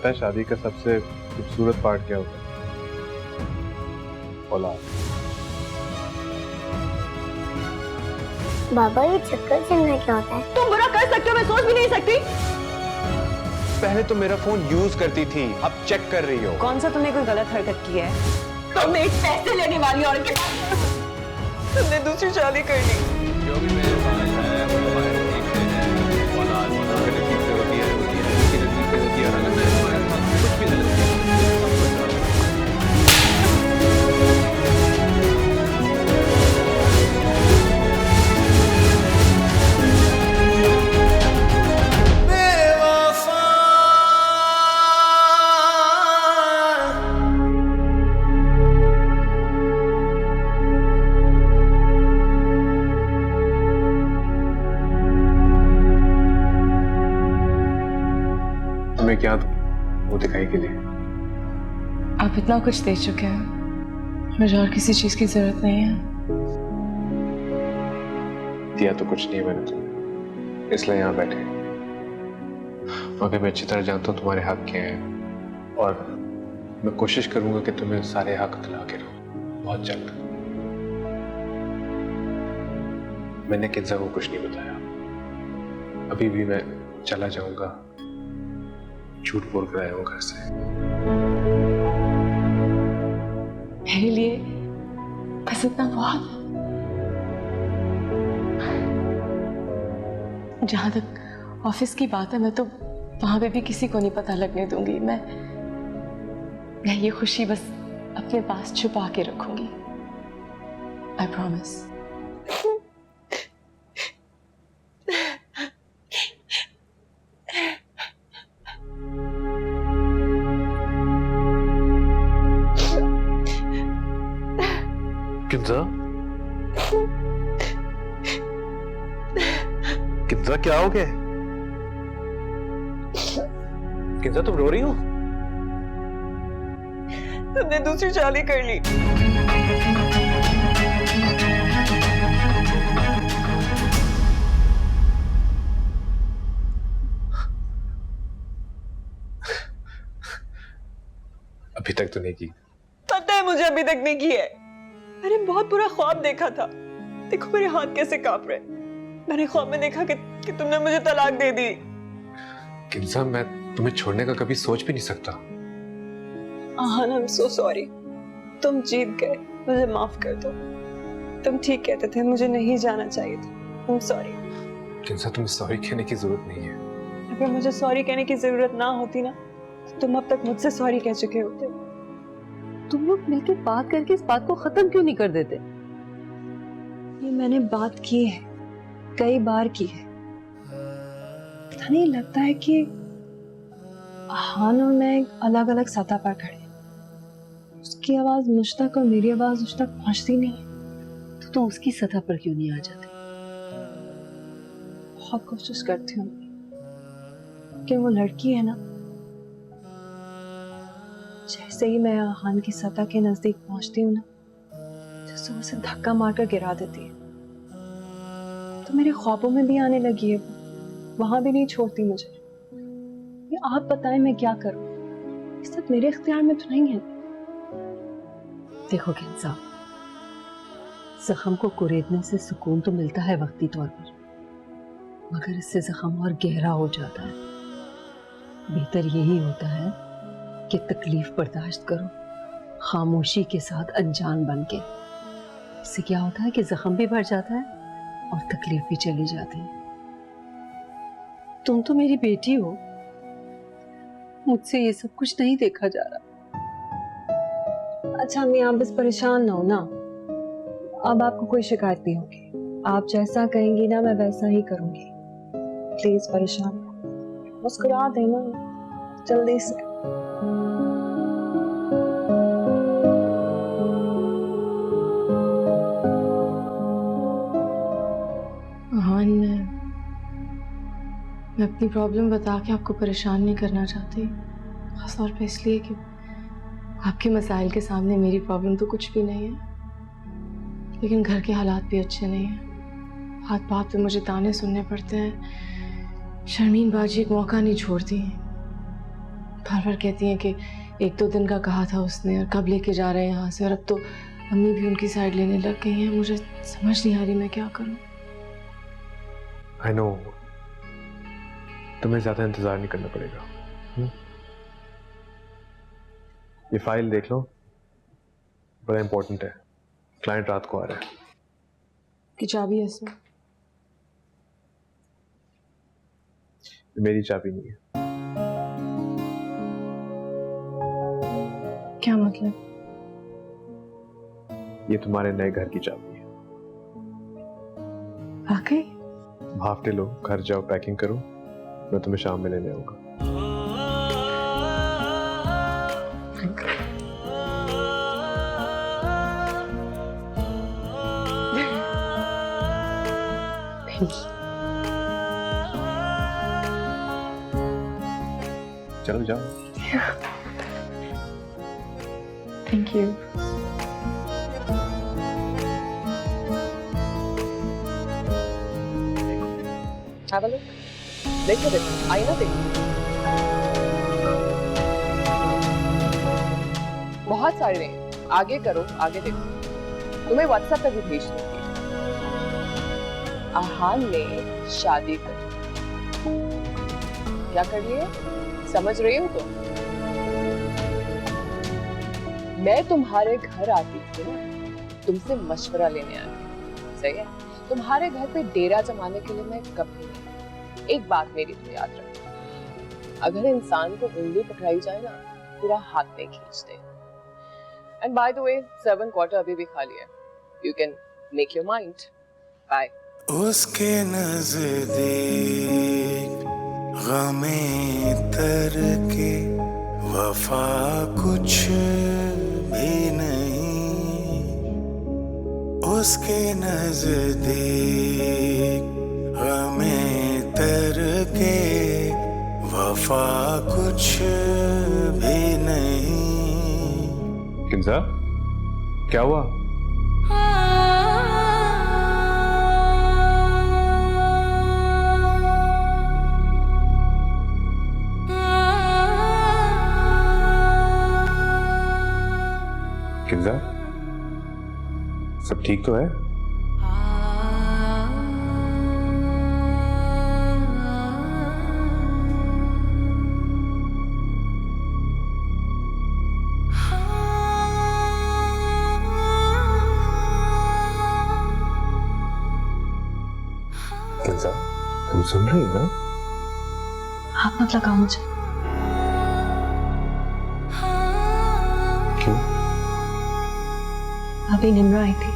पता है शादी का सबसे खूबसूरत पार्ट क्या होता है? औलाद। बाबा ये चक्कर चलना क्या होता है? तुम बुरा कर सकते हो, मैं सोच भी नहीं सकती। पहले तो मेरा फोन यूज करती थी, अब चेक कर रही हो। कौन सा तुमने कोई गलत हरकत की है? तुमने एक पैसे लेने वाली औरत के साथ तुमने दूसरी शादी कर ली। जो भी मेरे पास है वो हमारे नसीब से है। औलाद अगर नसीब से होती है उसकी नसीब से होती है, और अगर हमारे पास कुछ भी गलत नहीं। तुम्हें क्या वो दिखाई के लिए? आप इतना कुछ दे चुके हैं, मुझे और किसी चीज की जरूरत नहीं है। दिया तो कुछ नहीं है मैंने तुम्हें, इसलिए यहाँ बैठे। मगर मैं अच्छी तरह जानता हूँ तुम्हारे हक क्या हैं, और मैं कोशिश करूंगा कि तुम्हें सारे हक दिला के रहूं बहुत जल्द। मैंने किन्जा को कुछ नहीं बताया। अभी भी मैं चला जाऊंगा, झूठ बोल कर आया हूं घर से। मेरे लिए बस इतना बहुत। जहां तक ऑफिस की बात है, मैं तो वहां पे भी किसी को नहीं पता लगने दूंगी। मैं ये खुशी बस अपने पास छुपा के रखूंगी। I promise. किन्जा, किन्जा क्या हो गया? किन्जा तुम रो रही हो? तुमने दूसरी शादी कर ली। अभी तक तो नहीं की। पता है मुझे अभी तक नहीं की है। मैंने बहुत बुरा ख्वाब देखा था। देखो मेरे हाथ कैसे कांप रहे। मैंने ख्वाब में देखा कि तुमने मुझे तलाक दे दी। किन्जा, मैं तुम्हें छोड़ने का कभी सोच भी नहीं सकता। आहान, आई एम सो सॉरी। तुम जीत गए, मुझे माफ कर दो। तुम ठीक कहते थे, मुझे नहीं जाना चाहिए था। I am sorry. किन्जा, तुम्हें सॉरी कहने की जरूरत नहीं है। अगर मुझे सॉरी कहने की जरूरत ना होती ना, तो तुम अब तक मुझसे सॉरी कह चुके होते। तुम लोग मिलकर बात करके इस बात को खत्म क्यों नहीं कर देते? ये मैंने बात की है, कई बार की है। पता नहीं लगता है कि आहान और मैं अलग अलग सतह पर खड़े। उसकी आवाज मुझ तक और मेरी आवाज उस तक पहुंचती नहीं। तो तुम उसकी सतह पर क्यों नहीं आ जाते? बहुत कोशिश करती हूँ कि वो लड़की है ना, जैसे ही मैं आहान की सतह के नजदीक पहुंचती हूँ ना, जैसे उसे धक्का मारकर गिरा देती है। तो मेरे ख्वाबों में भी आने लगी है, वहां भी नहीं छोड़ती मुझे। ये आप बताएं मैं क्या करूं? इस सब मेरे इख्तियार में तो नहीं है। देखो किन्जा, जख्म को कुरेदने से सुकून तो मिलता है वक्ती तौर पर, मगर इससे जख्म और गहरा हो जाता है। बेहतर यही होता है कि तकलीफ बर्दाश्त करो, खामोशी के साथ अनजान बन के। इससे क्या होता है कि जख्म भी भर जाता है और तकलीफ भी चली जाती है। तुम तो मेरी बेटी हो, मुझसे ये सब कुछ नहीं देखा जा रहा। अच्छा अम्मी, आप बस परेशान ना हो ना। अब आपको कोई शिकायत नहीं होगी। आप जैसा कहेंगी ना, मैं वैसा ही करूंगी। प्लीज परेशान ना हो। मुस्कुरा देना जल्दी से। आहान, मैं अपनी प्रॉब्लम बता के आपको परेशान नहीं करना चाहती, खास तौर पे इसलिए कि आपके मसाइल के सामने मेरी प्रॉब्लम तो कुछ भी नहीं है। लेकिन घर के हालात भी अच्छे नहीं हैं। बात बात पे मुझे ताने सुनने पड़ते हैं। शर्मीन बाजी एक मौका नहीं छोड़ती। बार बार कहती हैं कि 1-2 दिन का कहा था उसने और कब लेके जा रहे हैं यहाँ से, और अब तो अम्मी भी उनकी साइड लेने लग गई हैं। मुझे समझ नहीं आ रही मैं क्या करूँ। आई नो, तुम्हें ज्यादा इंतजार नहीं करना पड़ेगा। ये फाइल देख लो, बड़ा इंपॉर्टेंट है। क्लाइंट रात को आ रहा है। कि चाबी है इसमें? मेरी चाबी नहीं है। क्या मतलब? ये तुम्हारे नए घर की चाबी है। वाकई? हाफ डे लो, घर जाओ, पैकिंग करो, मैं तुम्हें शाम में लेने आऊंगा। चलो जाओ। Thank you. Have a look. देखो देखो, आईना देखो। बहुत सारे हैं, आगे करो, आगे देखो। तुम्हें व्हाट्सएप पे भी भेज दूंगी। आहान ने शादी कर, क्या कर लिए? समझ रही हो तुम? मैं तुम्हारे घर आती थी ना, तुमसे मशवरा लेने आई थी, सही है? तुम्हारे घर पे डेरा जमाने के लिए मैं कभी नहीं। एक बात मेरी तो याद रखना, अगर इंसान को उंगली पकड़ाई जाए ना, पूरा हाथ में खींच दे। And by the way, servant quarter अभी भी खाली है, you can make your mind. Bye. उसके नजदीक गमे तर के वफा कुछ भी नहीं, उसके नजदीक गमे तर के वफा कुछ भी नहीं। किंजा, क्या हुआ? किंजा, सब ठीक तो है? किंजा, तुम सुन रही हो ना? हाथ मत लगाओ मुझे। क्यों? अभी निम्रा आई थी।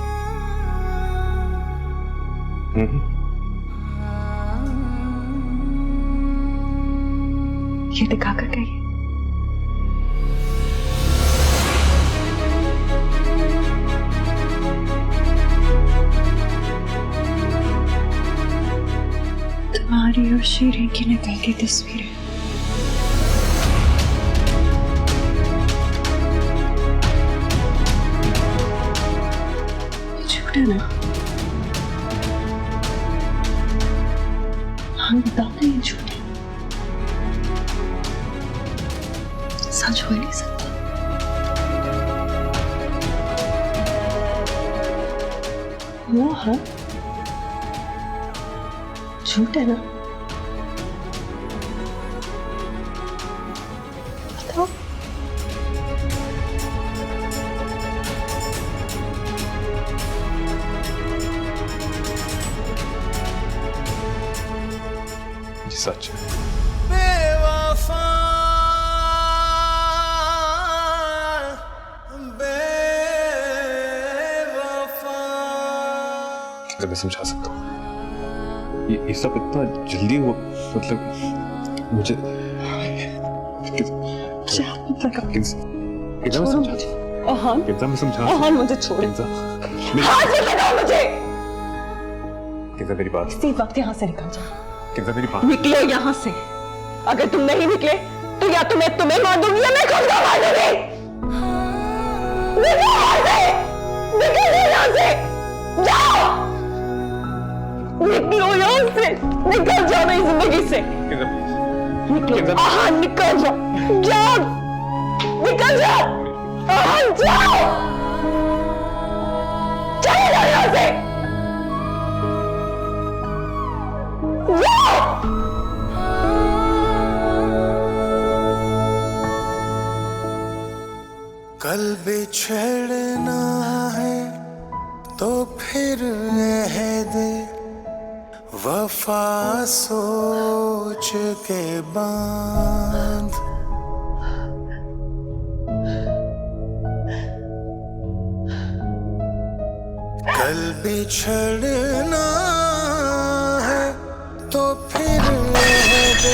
ये दिखा कर गई। तुम्हारी और शीरीन की निकलती तस्वीरें। झूठ है ना? हाँ बताओ ना, ये झूठ है। सच हो ही नहीं सकता। वो हाँ, झूठ है ना? बताओ। ये सच है। बेवफा बेवफा। मैं समझा सकता हूँ, ये सब इतना जल्दी हुआ, मतलब मुझे मैं समझा। मुझे छोड़ो। किंजा मेरी बात। इसी वक्त यहाँ से निकल जाओ। किंजा मेरी बात। निकलो यहाँ से। अगर तुम नहीं निकले तो या तो मैं तुम्हें मार दूंगी या मैं खुद को मार दूंगी। निकलो यहाँ से, निकलो यहाँ से, जाओ, निकलो यहाँ से, निकल जाओ मेरी जिंदगी से। किंजल, निकल जा, जा, निकल जा, जाओ, चले जाओ यहाँ से, जाओ। कल बिछड़ना है तो फिर अहद वफा सोच के बांध। कल बिछड़ना है तो फिर अहद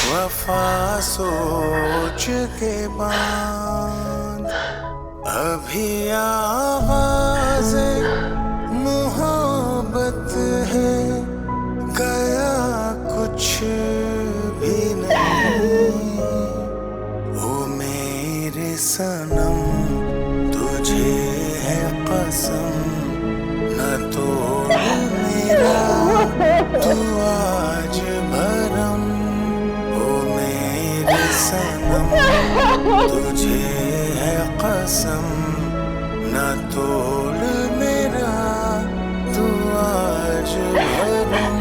वफा सोच के बांध। अभी आवाज़े मोहब्बत है, गया कुछ भी नहीं। ओ मेरे सनम तुझे है कसम, न तो मेरा तू आज भरम। ओ मेरे सनम तुझे है कसम, न तोड़ मेरा तू आज भरम।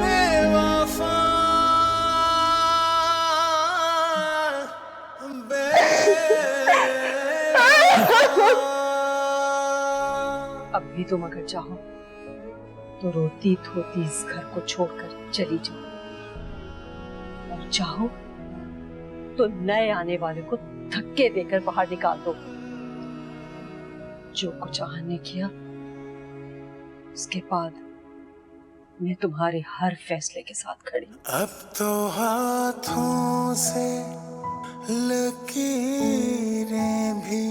बेवफा, अब भी तुम अगर चाहो तो रोती धोती इस घर को छोड़कर चली जाओ, और चाहो तो नए आने वाले को धक्के देकर बाहर निकाल दो। जो कुछ आहन ने किया उसके बाद मैं तुम्हारे हर फैसले के साथ खड़ी हूं। अब तो हाथों से लकीरें भी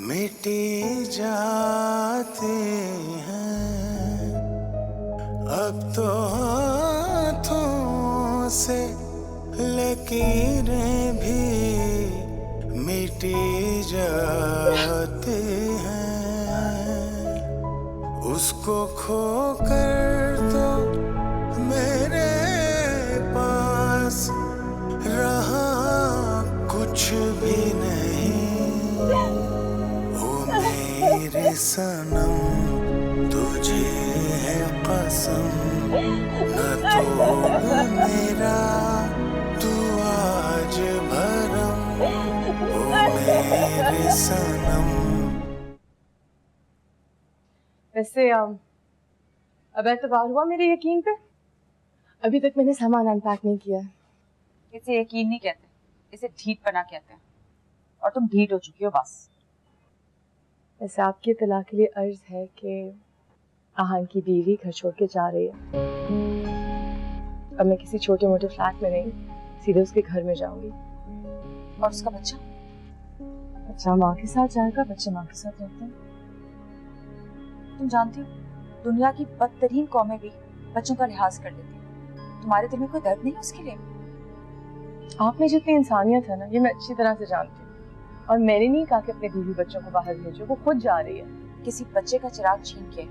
मिटी जाती हैं। अब तो हाथों से लकीरें भी मिटी जाती हैं। उसको खोकर तो मेरे पास रहा कुछ भी नहीं। ओ मेरे सनम तुझे है कसम, न तो मेरा तू आज भरम। ओ मेरे सनम। वैसे अब एतबार हुआ मेरे यकीन पे? अभी तक मैंने सामान अनपैक नहीं किया है। इसे यकीन नहीं कहते, इसे ढीठपना कहते हैं, और तुम ढीठ हो चुकी हो बस। वैसे आपकी इत्तला के लिए अर्ज है कि आहन की बीवी घर छोड़ के जा रही है। अब मैं किसी छोटे मोटे फ्लैट में नहीं, सीधे उसके घर में जाऊंगी। और उसका बच्चा? बच्चा माँ के साथ जाएगा, बच्चे माँ के साथ रहते हैं। तुम जानती हो दुनिया की बदतरीन कौमें भी बच्चों का लिहाज कर लेती हैं। तुम्हारे दिल में कोई दर्द नहीं है उसके लिए? आप में जितनी इंसानियत है ना, ये मैं अच्छी तरह से जानती हूँ। और मैंने नहीं कहा कि अपने बीवी बच्चों को बाहर भेजो, वो खुद जा रही है। किसी बच्चे का चिराग छीन के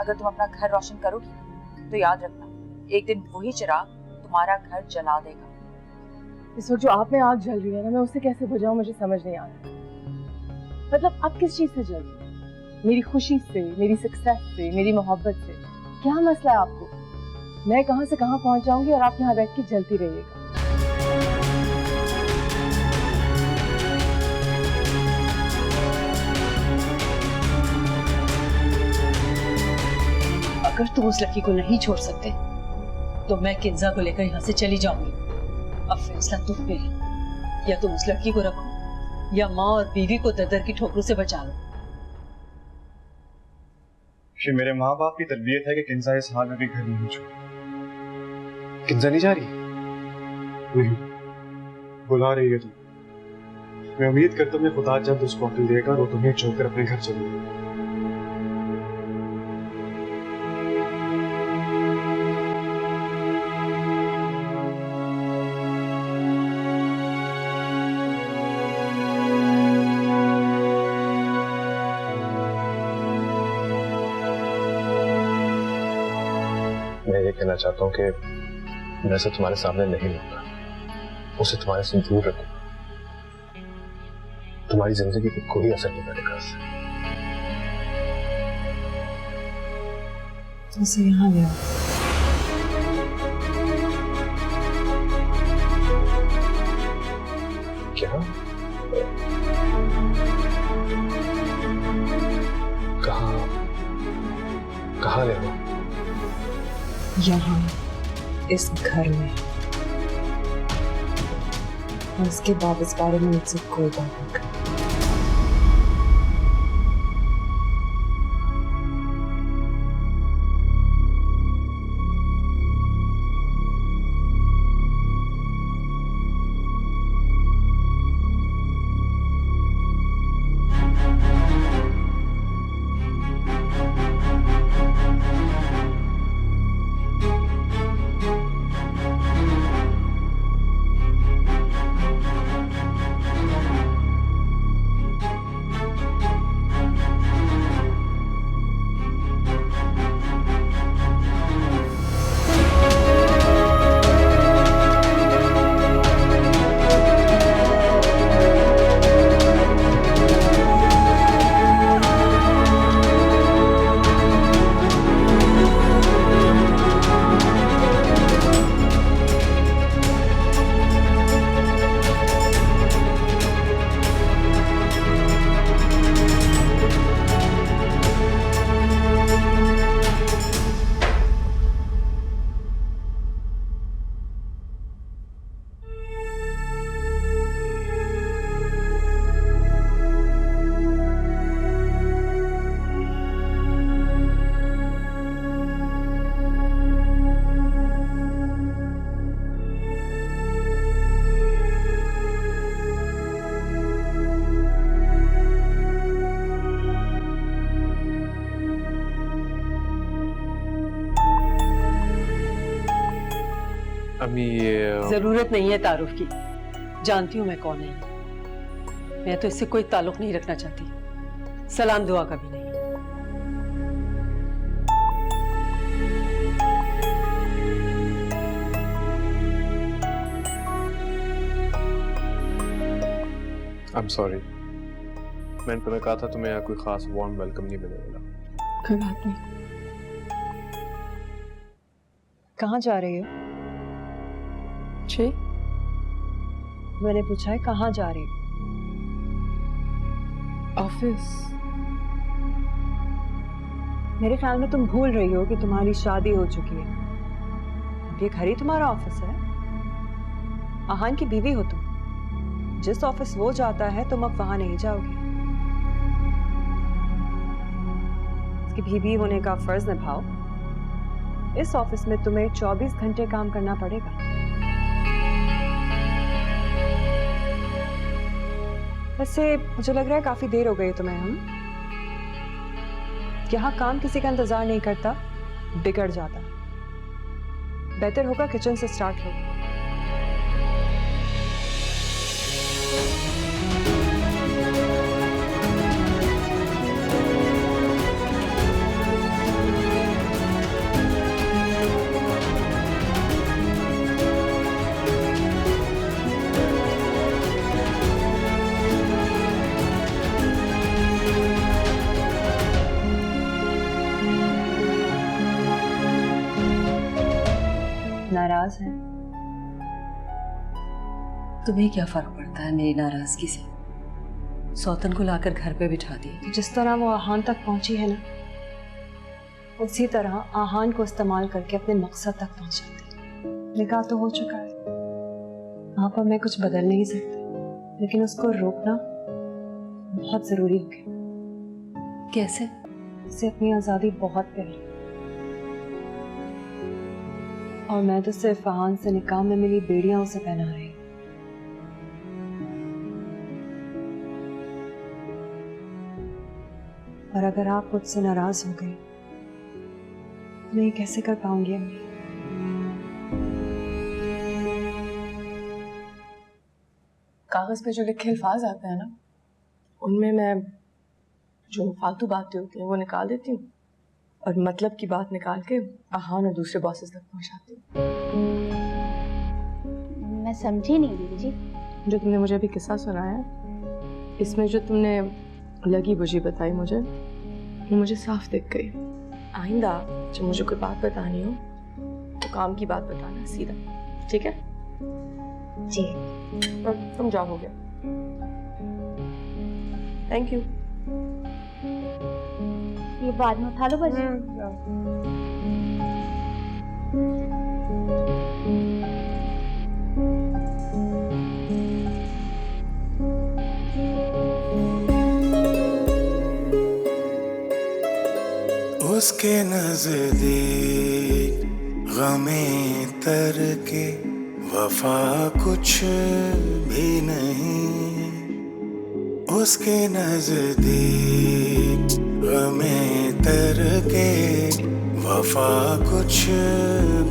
अगर तुम अपना घर रोशन करोगी ना, तो याद रखना एक दिन वही चिराग तुम्हारा घर जला देगा। इस वक्त जो आप में आग जल रही है ना, मैं उसे कैसे बुझाऊं मुझे समझ नहीं आ रहा। मतलब आप किस चीज से जल रही है? मेरी खुशी से, मेरी सक्सेस से, मेरी मोहब्बत से? क्या मसला है आपको? मैं कहां से कहां पहुंच जाऊंगी और आप यहाँ बैठ के जलती रहिएगा। अगर तुम उस लड़की को नहीं छोड़ सकते तो मैं किंजा को लेकर यहाँ से चली जाऊंगी। अब फैसला तुम पे है, या तुम उस लड़की को रखो या माँ और बीवी को दर की ठोकरों से बचा लो। कि मेरे माँ बाप की तरबियत है कि किंजा इस हाल में भी घर नहीं छोड़े। किंजा नहीं जा रही? नहीं, बुला रही है तुम। मैं उम्मीद करता हूँ मैं खुदा जल्द उसको अक्ल देगा और वो तुम्हें छोड़कर अपने घर चलेगी। मैं ये कहना चाहता हूँ कि मैं उसे तुम्हारे सामने नहीं लूंगा, उसे तुम्हारे से दूर रखूंगा। तुम्हारी जिंदगी पर कोई असर नहीं पड़ेगा उससे। उसे यहाँ ले आओ। क्या? कहाँ ले आओ? यहाँ, इस घर में। और उसके बाद इस बारे में मुझसे कोई बात नहीं करना। अम्मी ये जरूरत नहीं है तारुफ की, जानती हूँ मैं कौन है। मैं तो इससे कोई ताल्लुक नहीं रखना चाहती, सलाम दुआ का भी नहीं। आई एम सॉरी, मैंने तुम्हें कहा था तुम्हें यहाँ कोई खास वार्म वेलकम नहीं मिलने वाला। कोई बात नहीं। कहाँ जा रही हो? जी, मैंने पूछा है कहाँ जा रही हो? ऑफिस। मेरे ख्याल में तुम भूल रही हो कि तुम्हारी शादी हो चुकी है। ये घर ही तुम्हारा ऑफिस है। आहान की बीवी हो तुम। जिस ऑफिस वो जाता है तुम अब वहां नहीं जाओगी। उसकी बीवी होने का फर्ज निभाओ। इस ऑफिस में तुम्हें 24 घंटे काम करना पड़ेगा। वैसे मुझे लग रहा है काफी देर हो गई तुम्हें। हम यहाँ काम किसी का इंतजार नहीं करता, बिगड़ जाता। बेहतर होगा किचन से स्टार्ट हो। नाराज है? तुम्हें क्या फर्क पड़ता है मेरी नाराजगी से? सौतन को लाकर घर पे बिठा दी। जिस तरह वो आहान तक पहुंची है ना, उसी तरह आहान को इस्तेमाल करके अपने मकसद तक पहुंचा दे। निकाह तो हो चुका है, वहां पर मैं कुछ बदल नहीं सकती, लेकिन उसको रोकना बहुत जरूरी हो गया। कैसे? उसे अपनी आजादी बहुत प्यारी, और मैं तो सिर्फ आहान से निकाह में मिली बेड़ियां उसे पहना रही। और अगर आप मुझसे नाराज हो गए तो मैं ये कैसे कर पाऊंगी अम्मी? कागज पे जो लिखे अल्फाज आते हैं ना, उनमें मैं जो फालतू बातें होती हैं वो निकाल देती हूँ और मतलब की बात निकाल के आहान और दूसरे बॉसेस तक पहुंचाती हूँ। समझी नहीं दीदी जी। जो तुमने मुझे अभी किस्सा सुनाया, इसमें जो तुमने लगी बुझी बताई मुझे, वो मुझे साफ दिख गई। आइंदा जब मुझे कोई बात बतानी हो तो काम की बात बताना सीधा, ठीक है? जी। तुम जाओ, हो गया। Thank you. ये बाद में उठा लो बस। उसके नजदीक गमे तर के वफा कुछ भी नहीं। उसके नजदीक गमे तर के वफा कुछ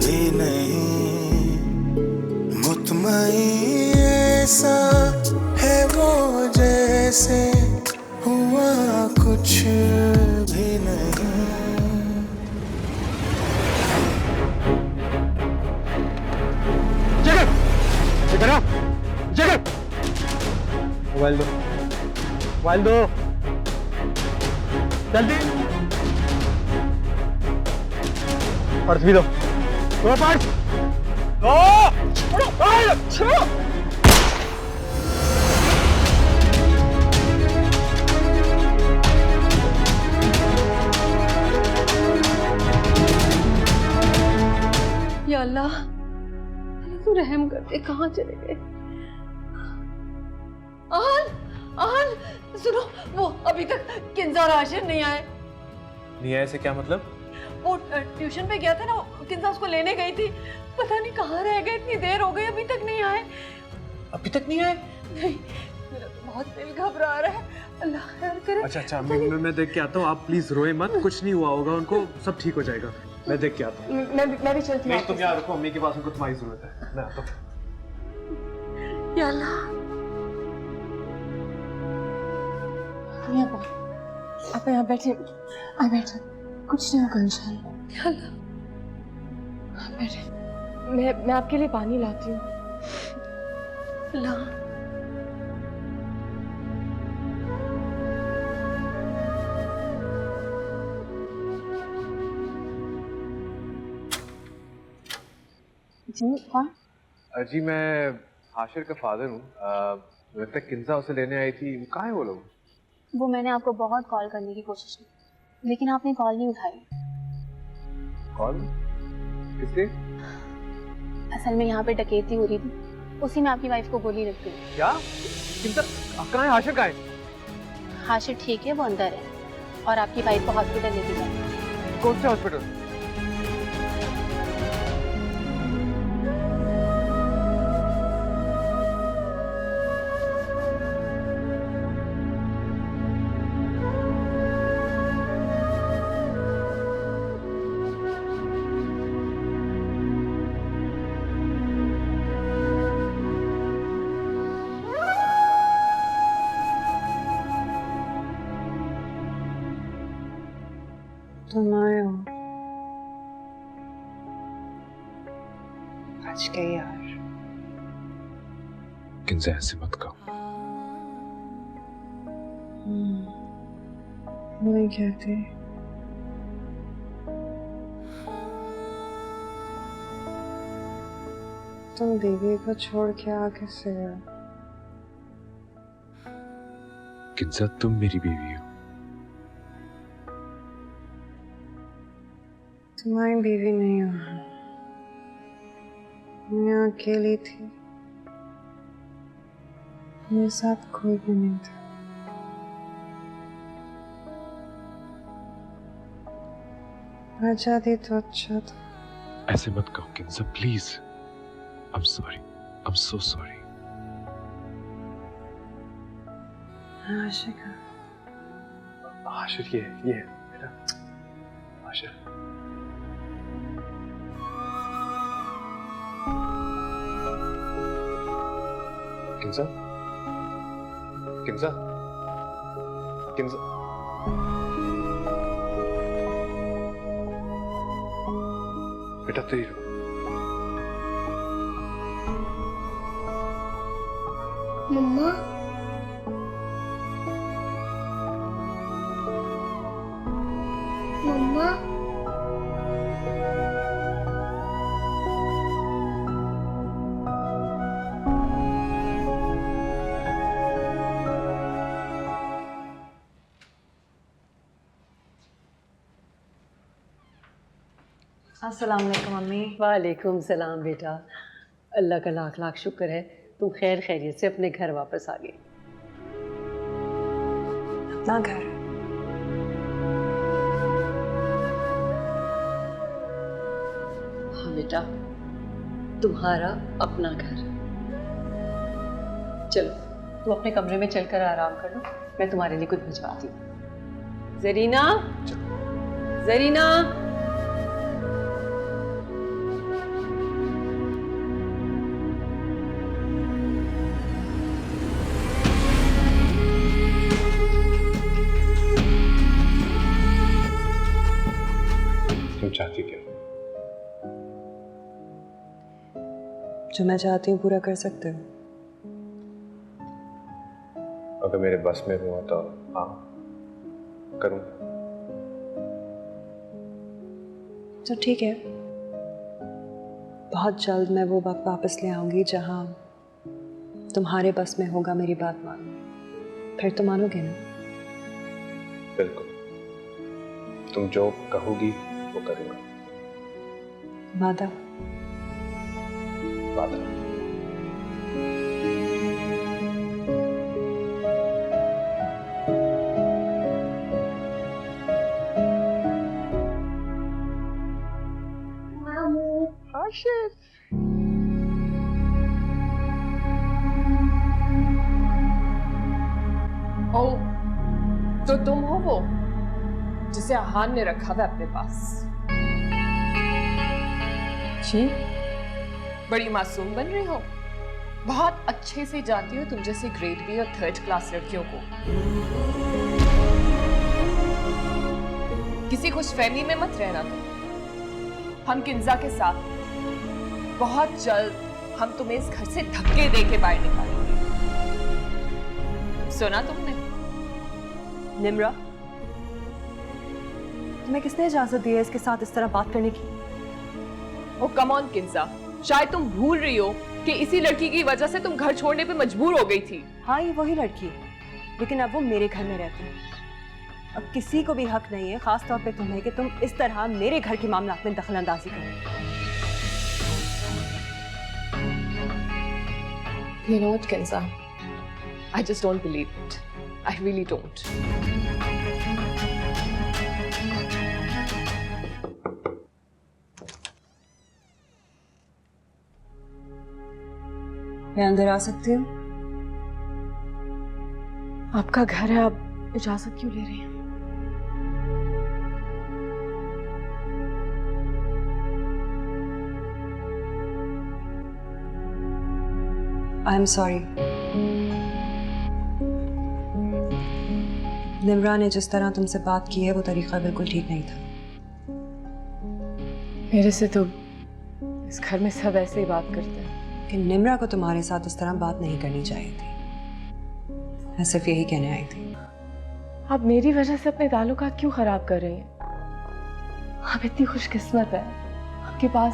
भी नहीं। मुतमईन ऐसा है वो जैसे हुआ कुछ भी नहीं। मोबाइल दो, मोबाइल दो, जल्दी। पर्स भी दो, दो पर्स, दो। छोड़ो। या अल्लाह, तू रहम कर दे, कहाँ चले गए? आहन, सुनो, वो अभी तक किंजा और आशिर नहीं आए। नहीं आए से क्या मतलब? वो ट्यूशन पे गया था ना, किंजा उसको लेने गई थी, पता नहीं कहाँ रह गए, इतनी देर हो गई अभी तक नहीं आए। अभी तक नहीं आए? नहीं, मेरा तो बहुत दिल घबरा रहा है। अल्लाह खैर करे। अच्छा, मैं देख के आता हूँ। आप प्लीज रोए मत, कुछ नहीं हुआ होगा उनको, सब ठीक हो जाएगा। मैं देख के आता हूँ। मैं भी चलती हूँ। नहीं, तुम यहाँ रुको, अम्मी के पास उनको तुम्हारी जरूरत है। मैं आता हूँ। या अल्लाह, आप यहाँ बैठे, कुछ नहीं होगा इंशाल्लाह। या अल्लाह, आप बैठे, मैं आपके लिए पानी लाती हूँ। अल्लाह, जी कौन? जी मैं आशिर का फादर हूँ। लगता है किंजा उसे लेने आई थी। वो कहाँ है वो लोग? वो मैंने आपको बहुत कॉल करने की कोशिश की, लेकिन आपने कॉल नहीं उठाई। कॉल? किससे? असल में यहाँ पे डकैती हो रही थी, उसी में आपकी वाइफ को गोली लग गई। क्या? किंजा कहाँ है? आशिर कहाँ है? हाशिर ठीक है, वो अंदर है और आपकी वाइफ को हॉस्पिटल लेके जाए। कौन से हॉस्पिटल? तुम आए हो, बच गए यार। किंजा ऐसे मत कहो। नहीं कहती। तुम बीवी को छोड़ के आगे से गए। किंजा तुम मेरी बीवी हो। तुम्हारी बीवी नहीं हो, मैं अकेली थी, मेरे साथ कोई भी नहीं था। आ जाती तो अच्छा था। ऐसे मत कहो Kinza, please. I'm sorry. I'm so sorry. Ashika, Ashir, ये बेटा, आशिर। किंजा? किंजा? किंजा? बेटा तेरी मम्मा मम्मा अस्सलाम वालेकुम मम्मी। वालेकुम सलाम बेटा। अल्लाह का लाख लाख शुक्र है तुम खैर खैरियत से अपने घर वापस आ गए। अपना घर? हाँ बेटा, तुम्हारा अपना घर। चलो तुम अपने कमरे में चलकर आराम कर लो, मैं तुम्हारे लिए कुछ भिजवाती हूँ। जरीना, जरीना। तुम चाहती क्या? जो मैं चाहती हूँ पूरा कर सकते हो। अगर मेरे बस में हुआ तो हाँ करूँगा। तो ठीक है, बहुत जल्द मैं वो वक्त वापस ले आऊंगी जहाँ तुम्हारे बस में होगा मेरी बात मानना। फिर तो मानोगे ना? बिल्कुल, तुम जो कहोगी वो करूँगा। वादा? वादा। ओ, तो तुम हो वो जिसे आहान ने रखा हुआ अपने पास? जी? बड़ी मासूम बन रही हो। बहुत अच्छे से जानती हो तुम जैसे ग्रेड बी और थर्ड क्लास लड़कियों को। किसी खुशफहमी में मत रहना तुम। हम किंजा के साथ बहुत जल्द हम तुम्हें इस घर से धक्के दे के बाहर निकालेंगे। सुना तुमने? निम्रा, तुम्हें किसने इजाजत दी है इसके साथ इस तरह बात करने की? ओ कम ऑन किंजा, शायद तुम भूल रही हो कि इसी लड़की की वजह से तुम घर छोड़ने पे मजबूर हो गई थी। हाँ, ये वही लड़की है, लेकिन अब वो मेरे घर में रहती है। अब किसी को भी हक नहीं है, खास तौर पे तुम्हें, कि तुम इस तरह मेरे घर के मामलात में दखल अंदाजी करो। You know what, Kenza? I just don't believe it. I really don't. मैं अंदर आ सकती हूँ? आपका घर है, आप इजाजत क्यों ले रही हैं? I am sorry. निम्रा ने जिस तरह तुमसे बात की है वो तरीका बिल्कुल ठीक नहीं था। मेरे से तो इस घर में सब ऐसे ही बात करते हैं। कि निम्रा को तुम्हारे साथ इस तरह बात नहीं करनी चाहिए थी। मैं सिर्फ यही कहने आई थी। आप मेरी वजह से अपने ताल्लुकात क्यों खराब कर रही हैं? आप इतनी खुशकिस्मत है, आपके पास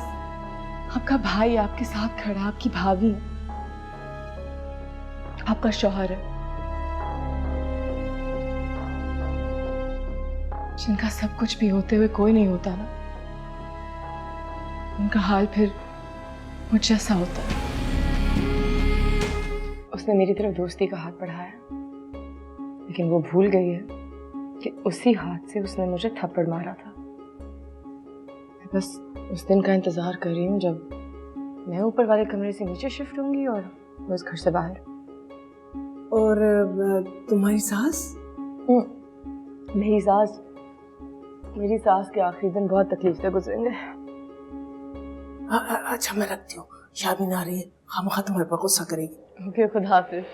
आपका भाई आपके साथ खड़ा, आपकी भाभी, आपका शौहर है, जिनका सब कुछ भी होते हुए कोई नहीं होता ना, उनका हाल फिर मुझ जैसा होता है। उसने मेरी तरफ दोस्ती का हाथ बढ़ाया, लेकिन वो भूल गई है कि उसी हाथ से उसने मुझे थप्पड़ मारा था। मैं बस उस दिन का इंतजार कर रही हूँ जब मैं ऊपर वाले कमरे से नीचे शिफ्ट होंगी और मैं उस घर से बाहर। और तुम्हारी सास? मेरी सास के आखिरी दिन बहुत तकलीफ से गुजरेंगे। अच्छा मैं रखती हूँ, शाबिन आ रही है, खामखा तुम्हारे पर गुस्सा करेगी। ओके, खुदा हाफिज।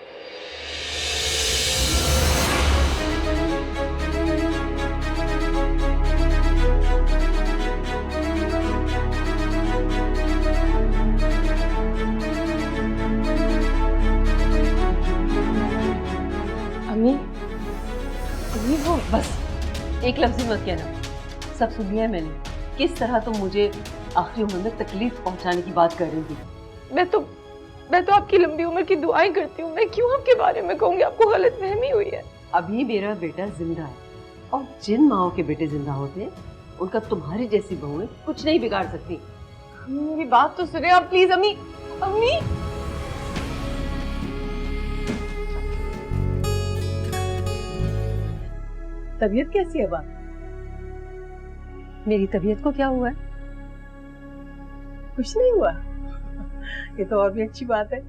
एक लफ्ज ही मत कहना, सब सुन लिया है मैंने। किस तरह तुम मुझे आखिरी उम्र में तकलीफ पहुंचाने की बात कर रही थी। मैं तो आपकी लंबी उम्र की दुआएं करती हूँ। मैं क्यों आपके बारे में कहूँगी? आपको गलतफहमी हुई है। अभी मेरा बेटा जिंदा है, और जिन माओ के बेटे जिंदा होते हैं उनका तुम्हारी जैसी बहुएं कुछ नहीं बिगाड़ सकती। मेरी बात तो सुने आप प्लीज। अम्मी, अम्मी। तबीयत कैसी है बाप? मेरी तबीयत को क्या हुआ है? कुछ नहीं हुआ। ये तो और भी अच्छी बात है।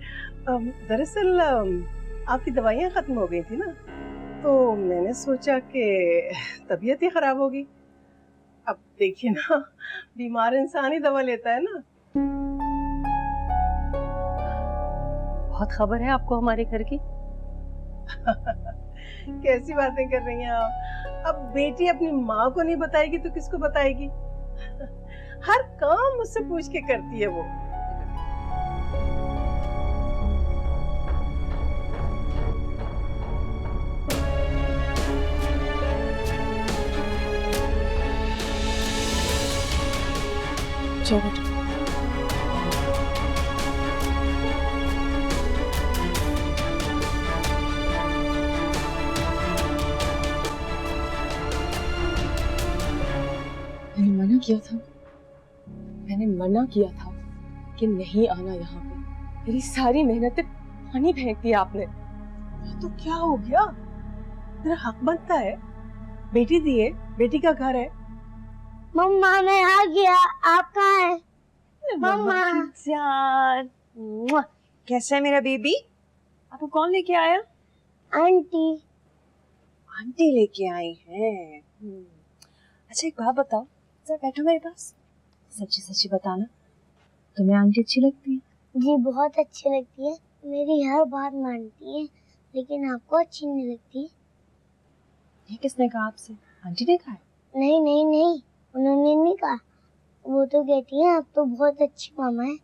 दरअसल आपकी दवाइयाँ खत्म हो गई थी ना, तो मैंने सोचा कि तबीयत ही खराब होगी। अब देखिए ना, बीमार इंसान ही दवा लेता है ना। बहुत खबर है आपको हमारे घर की। कैसी बातें कर रही हैं आप? अब बेटी अपनी माँ को नहीं बताएगी तो किसको बताएगी? हर काम मुझसे पूछ के करती है वो। चलो मैंने मना किया था कि नहीं आना यहाँ पे। मेरी सारी मेहनतें पानी फेंक दिया आपने। तो क्या हो गया? तेरा हक बनता है, बेटी दी है, बेटी का घर है। मम्मा मैं आ गया, आप कहाँ हैं? मम्मा जान, कैसा है मेरा बेबी? आपको कौन लेके आया? आंटी। आंटी लेके आई हैं। अच्छा एक बात बताओ, जरा बैठो मेरे पास। सच्ची सच्ची बताना, तुम्हें आंटी अच्छी लगती है? जी बहुत अच्छी लगती है, मेरी हर बात मानती है, लेकिन आपको अच्छी नहीं लगती। ये किसने कहा आपसे? आंटी ने कहा है? नहीं नहीं नहीं, उन्होंने नहीं कहा। वो तो कहती है आप तो बहुत अच्छी मामा है।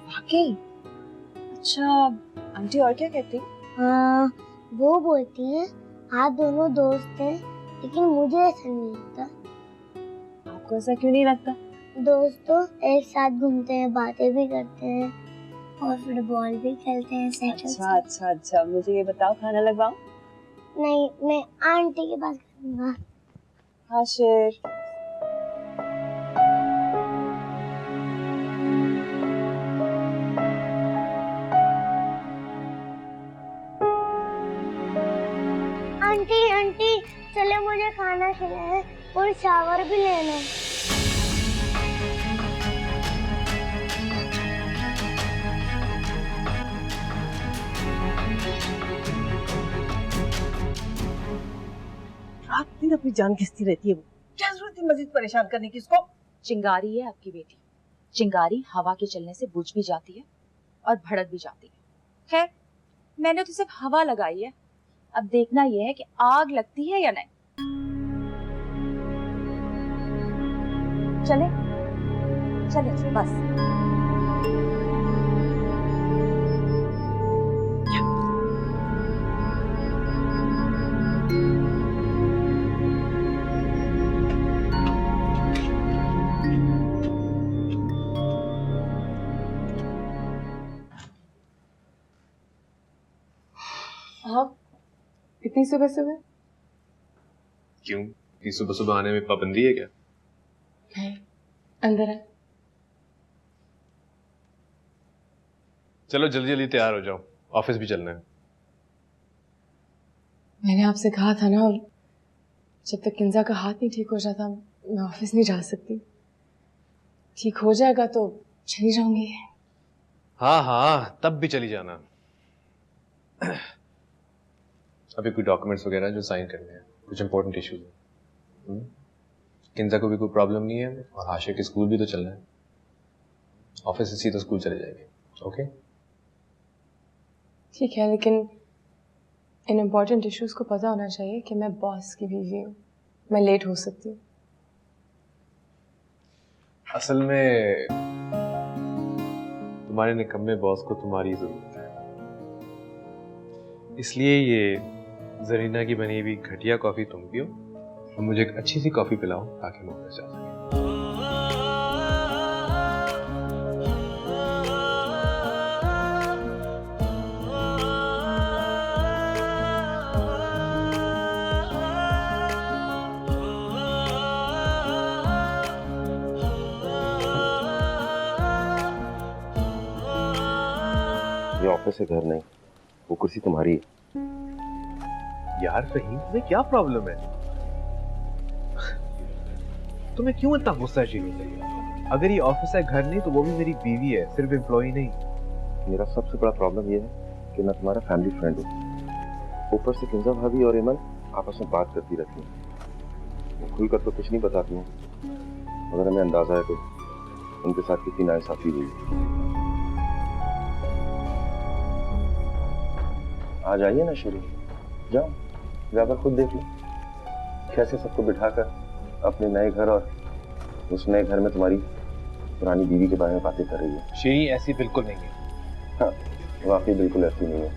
वाकई? अच्छा आंटी और क्या कहती? हाँ, वो बोलती हैं आप दोनों दोस्त हैं, लेकिन मुझे ऐसा नहीं लगता। आपको ऐसा क्यों नहीं लगता? दोस्तों एक साथ घूमते हैं, बातें भी करते हैं और फुटबॉल भी खेलते हैं साइकिल से। अच्छा अच्छा अच्छा, मुझे ये बताओ खाना लगवाऊं? नहीं, मैं आंटी के पास करूंगा। हाशिर, आंटी आंटी चले मुझे खाना खिलाएं और शावर भी लेना। रात दिन अपनी जान घिसती रहती है वो। क्या जरूरत है मजीद परेशान करने की इसको? चिंगारी है आपकी बेटी। चिंगारी हवा के चलने से बुझ भी जाती है और भड़क भी जाती है। खैर मैंने तो सिर्फ हवा लगाई है, अब देखना यह है कि आग लगती है या नहीं। चले चले बस। आप इतनी सुबह सुबह? क्यों, इतनी सुबह सुबह आने में पाबंदी है क्या? नहीं, अंदर है। चलो जल्दी जल्दी तैयार हो जाओ, ऑफिस भी चलना है। मैंने आपसे कहा था ना, जब तक किंजा का हाथ नहीं ठीक हो जाता मैं ऑफिस नहीं जा सकती। ठीक हो जाएगा तो चली जाऊंगी। हाँ हाँ, तब भी चली जाना। अभी कोई डॉक्यूमेंट्स वगैरह जो साइन करने हैं, कुछ इंपॉर्टेंट इश्यूज हैं। किंजा को भी कोई प्रॉब्लम नहीं है और हाशिर के स्कूल भी तो चलना है। ऑफिस से सीधा स्कूल चले जाएंगे। ओके ठीक है, लेकिन इन इम्पोर्टेंट इश्यूज को पता होना चाहिए कि मैं बॉस की बीवी हूँ, मैं लेट हो सकती हूँ। असल में तुम्हारे निकम्मे बॉस को तुम्हारी जरूरत है, इसलिए ये जरीना की बनी हुई घटिया कॉफी तुम पियो और मुझे एक अच्छी सी कॉफी पिलाओ ताकि मैं ऑफिस जा सके। ये ऑफिस है, घर नहीं। वो कुर्सी तुम्हारी है। यार फहीम, तुम्हें क्या प्रॉब्लम है? तुम्हें क्यों इतना गुस्सा शीनू से? अगर ये ऑफिस है, घर नहीं, तो वो भी मेरी बीवी है, सिर्फ एम्प्लॉय नहीं। मेरा सबसे बड़ा प्रॉब्लम ये है कि मैं तुम्हारा फैमिली फ्रेंड हूँ। ऊपर से किंजा भाभी और इमन आपस में बात करती रहती हैं। वो खुलकर तो कुछ नहीं बताती हैं, मगर हमें अंदाजा है कि उनके साथ कितनी नाइंसाफी हुई। आ जाइए ना शुरू, जाओ जाकर खुद देख लो कैसे सबको बिठाकर अपने नए घर और उस नए घर में तुम्हारी पुरानी बीवी के बारे में बातें कर रही है। शेरी ऐसी बिल्कुल नहीं है। हाँ, वाकई बिल्कुल ऐसी नहीं है,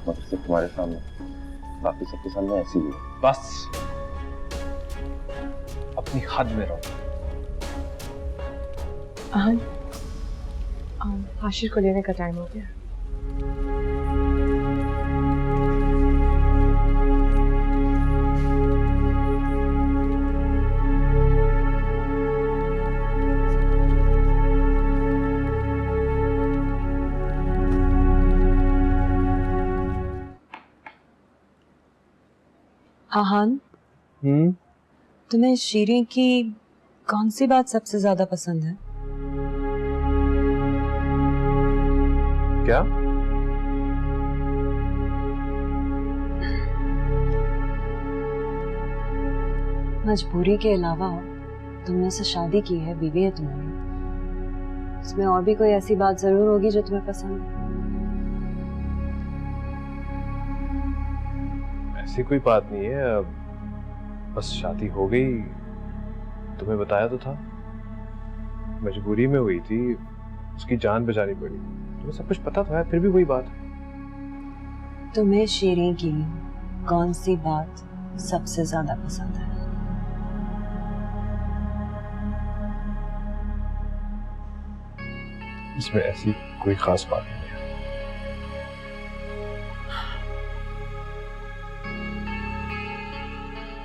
मगर सिर्फ तुम्हारे सामने, बाकी सबके सामने ऐसी ही है। बस अपनी हद में रहो। हाशिर को लेने का टाइम हो गया। आहान, तुम्हें शीरी की कौन सी बात सबसे ज्यादा पसंद है? क्या? मजबूरी के अलावा तुमने उससे शादी की है, बीवी है तुम्हारी, उसमें और भी कोई ऐसी बात जरूर होगी जो तुम्हें पसंद है। ऐसी कोई बात नहीं है, बस शादी हो गई। तुम्हें बताया तो था, मजबूरी में हुई थी, उसकी जान बचानी पड़ी। तुम्हें सब कुछ पता था, फिर भी वही बात। तुम्हें शीरी की कौन सी बात सबसे ज्यादा पसंद है? इसमें ऐसी कोई खास बात नहीं है।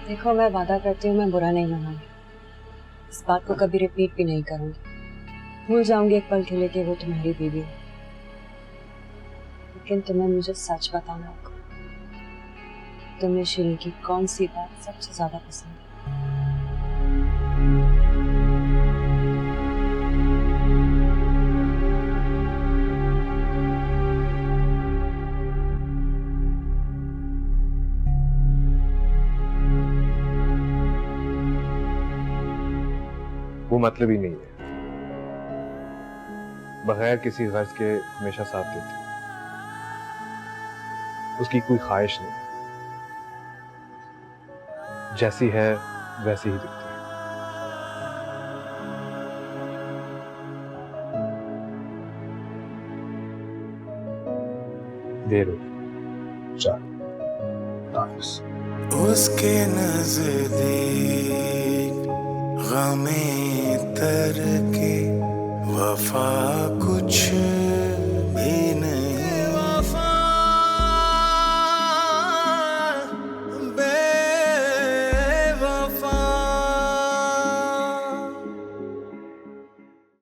देखो, मैं वादा करती हूँ मैं बुरा नहीं मानूंगी, इस बात को कभी रिपीट भी नहीं करूंगी। भूल जाऊंगी एक पल के लिए कि वो तुम्हारी बीवी है, लेकिन तुम्हें मुझे सच बताना होगा, तुम्हें शीरी की कौन सी बात सबसे ज्यादा पसंद है? वो मतलब ही नहीं है, बगैर किसी गर्ज के हमेशा साथ देती, उसकी कोई ख्वाहिश नहीं, जैसी है वैसी ही दिखती है। देर हो चल, उसके नजदीक गमे तर के वफा कुछ